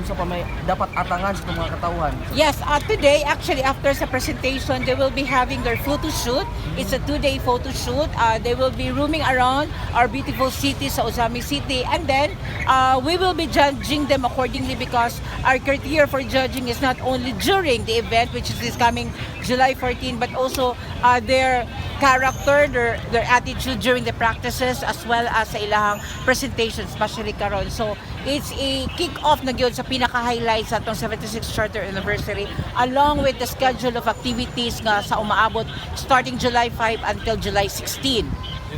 unsa pa may dapat atangan sa mga katawhan? Yes, today, actually, after the presentation, they will be having their photo shoot. It's a 2-day photo shoot. They will be roaming around our beautiful city, sa Ozami City. And then, we will be judging them accordingly because our criteria for judging is not only during the event, which is this coming July 14, but also their character, their attitude during the practices, as well as sa ilahang presentation, especially karon. So, it's a kick-off na gyud sa pinaka-highlights sa atong 76th Charter Anniversary, along with the schedule of activities nga sa umaabot starting July 5 until July 16.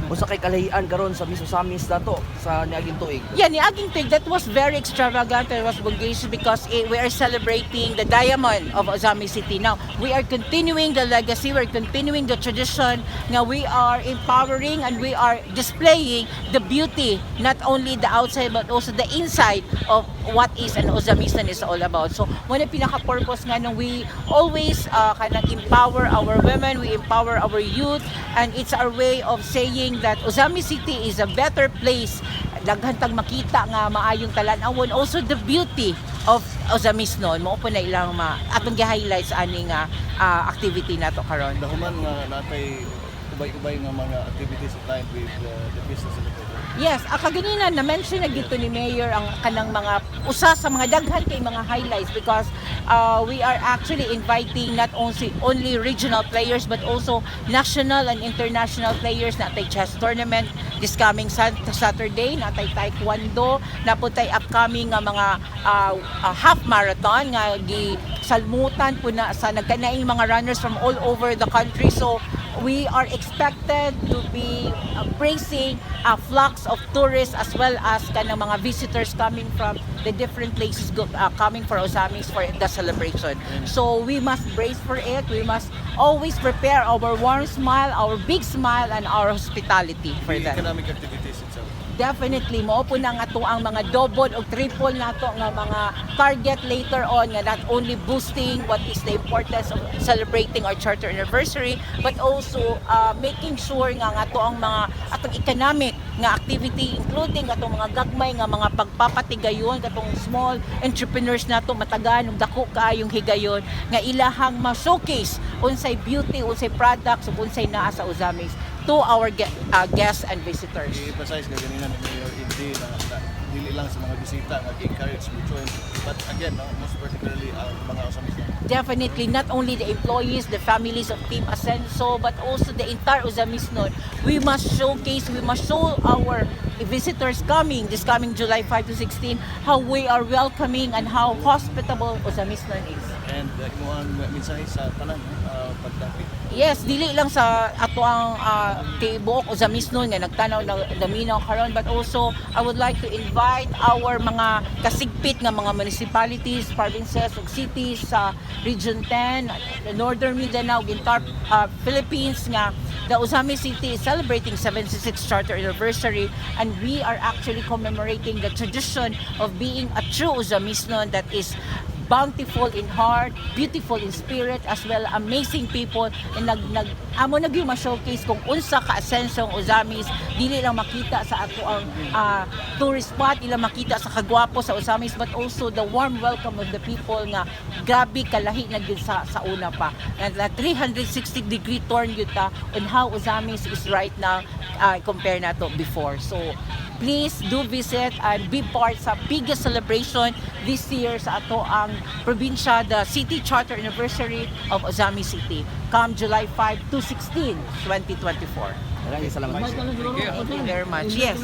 Unsa kay kalahian karon sa Miss Osamis dato sa niaging tuig? Yeah, niaging tuig, that was very extravagant. It was bodacious because we are celebrating the diamond of Ozami City. Now, we are continuing the legacy, we're continuing the tradition. Now, we are empowering and we are displaying the beauty, not only the outside but also the inside of what is an Ozamisan is all about. So, one of pinaka-purpose nga nung we always kanang empower our women, we empower our youth, and it's our way of saying that Ozami City is a better place. Daghan tag makita nga maayong talan-awon, also the beauty of Ozamis noon mo po na ilang atong gi-highlights ani nga activity nato karon. Dahuman nga natay ubay-ubay nga mga activities aligned with the business of the people. Yes, kaganina na-mention na dito ni Mayor ang kanang mga usa sa mga daghan kay mga highlights because we are actually inviting not only regional players but also national and international players. Natay chess tournament this coming Saturday, natay taekwondo, naputay upcoming nga mga half marathon nga gisalmutan po na sa nagkanaing mga runners from all over the country. So we are expected to be praising flocks of tourists as well as kanang mga visitors coming from the different places coming for Ozamis for the celebration. So we must brace for it. We must always prepare our warm smile, our big smile, and our hospitality for The that. economic activities itself. Definitely, mo po na nga to ang mga double o triple nato nga mga target later on nga not only boosting what is the importance of celebrating our charter anniversary but also making sure nga to ang mga atong economic nga activity including atong mga gagmay nga mga pagpapatigayon katong small entrepreneurs nato matagan ug dako kaayong higayon nga ilahang ma-showcase unsay beauty, unsay products ug unsay naa sa Ozamis to our guests and visitors. I-emphasize nga ganina ni Mayor hindi na dili lang sa mga bisita nga encourage mo join but again most particularly ang mga Ozamis. Definitely, not only the employees, the families of Team Ascenso, but also the entire Ozamis noon. We must showcase, we must show our visitors this coming July 5 to 16, how we are welcoming and how hospitable Ozamis noon is. And mo ang mensahe sa tanan pagdapit. Yes, dili lang sa ato ang tibuok Ozamis noon nga nagtanaw na daminaw karon, but also I would like to invite our mga kasigpit nga mga municipalities, provinces ug cities sa Region 10, the Northern Mindanao, entire Philippines nga the Ozami City is celebrating 76th Charter Anniversary and we are actually commemorating the tradition of being a true Ozamisnon that is bountiful in heart, beautiful in spirit, as well amazing people and amo ma-showcase kung unsa ka asensong Ozamis dili lang makita sa ato ang tourist spot, ila makita sa kagwapo sa Ozamis but also the warm welcome of the people nga grabe kalahi na gyud sa una pa and 360-degree turn gyud ta on how Ozamis is right now compare nato before. So please do visit and be part sa biggest celebration this year sa ato ang probinsya, the City Charter Anniversary of Ozami City, come July 5 to 16, 2024. Maraming salamat. Thank you very much. Yes.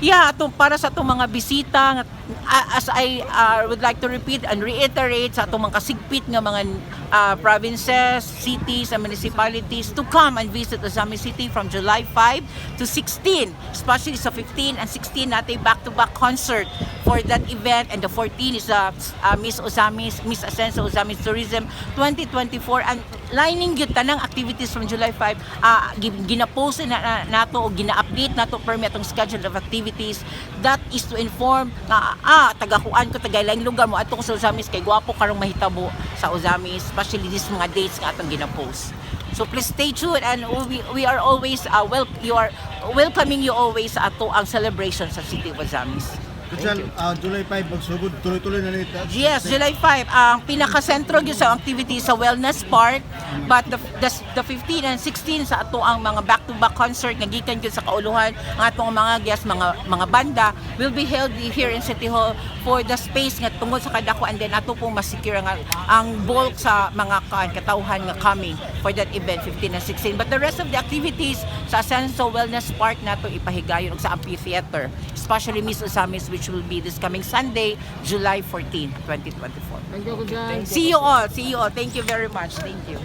Yeah, para sa itong mga bisita, as I would like to repeat and reiterate sa itong mga kasigpit nga mga provinces, cities, and municipalities to come and visit Ozami City from July 5 to 16, especially sa 15 and 16 natin back-to-back concert for that event, and the 14 is Miss Ozamis, Miss Ascenso Ozamis Tourism 2024, and lining yun tanang activities from July 5 ginapost na nato o gina-update nato per atong schedule of activities that is to inform nga tagakuan ko tagaylaing lugar mo ato ko sa Ozamis kay gwapo karong mahitabo sa Ozamis, especially these mga dates nga atong gina-post. So please stay tuned and we are always welcoming you always sa ato ang celebration sa City of Ozamis. Kutsal, July 5, magsugod, tuloy-tuloy na nito. Yes, July 5. Ang pinaka-sentro gyud sa activity sa Wellness Park, but the 15 and 16 sa ato ang mga back-to-back concert nga gikan gyud sa kauluhan ang atong mga guests, mga banda will be held here in City Hall for the space nga tungod sa kadako, and then ato pong masecure ang bulk sa mga katauhan nga coming for that event 15 and 16. But the rest of the activities sa Ascenso Wellness Park nato ipahigayon og sa amphitheater, especially Miss Usamis, which will be this coming Sunday, July 14, 2024. Thank you, Kuya. See you all. Thank you very much. Thank you.